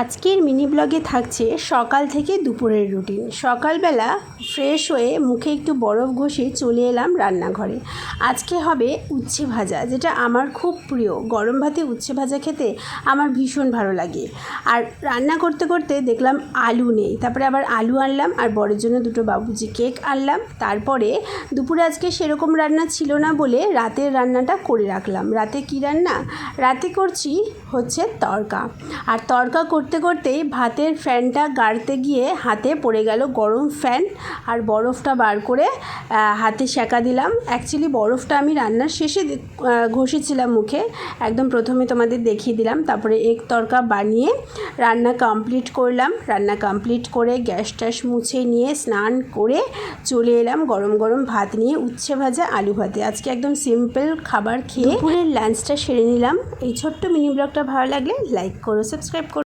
আজকের মিনি ব্লগে থাকছে সকাল থেকে দুপুরের রুটিন। সকালবেলা ফ্রেশ হয়ে মুখে একটু বরফ ঘষে চলে এলাম রান্নাঘরে। আজকে হবে উচ্ছে ভাজা, যেটা আমার খুব প্রিয়। গরম ভাতে উচ্ছে ভাজা খেতে আমার ভীষণ ভালো লাগে। আর রান্না করতে করতে দেখলাম আলু নেই, তারপরে আবার আলু আনলাম আর বরের জন্য দুটো বাবুজি কেক আনলাম। তারপরে দুপুরে আজকে সেরকম রান্না ছিল না বলে রাতের রান্নাটা করে রাখলাম। রাতে কি রান্না? রাতে করছি হচ্ছে তড়কা। আর তড়কা করতে করতেই ভাতের ফ্যানটা গাড়তে গিয়ে হাতে পড়ে গেল গরম ফ্যান, আর বরফটা বার করে হাতে সেঁকা দিলাম। অ্যাকচুয়ালি বরফটা আমি রান্নার শেষে ঘষেছিলাম মুখে, একদম প্রথমে তোমাদের দেখিয়ে দিলাম। তারপরে এক তড়কা বানিয়ে রান্না কমপ্লিট করলাম। রান্না কমপ্লিট করে গ্যাস ট্যাস মুছে নিয়ে স্নান করে চলে এলাম গরম গরম ভাত নিয়ে, উচ্ছে ভাজা আলু ভাতে। আজকে একদম সিম্পল খাবার খেয়ে দুপুরের লাঞ্চটা সেরে নিলাম। এই ছোট্ট মিনি ব্লগটা ভালো লাগলে লাইক করো, সাবস্ক্রাইব করো।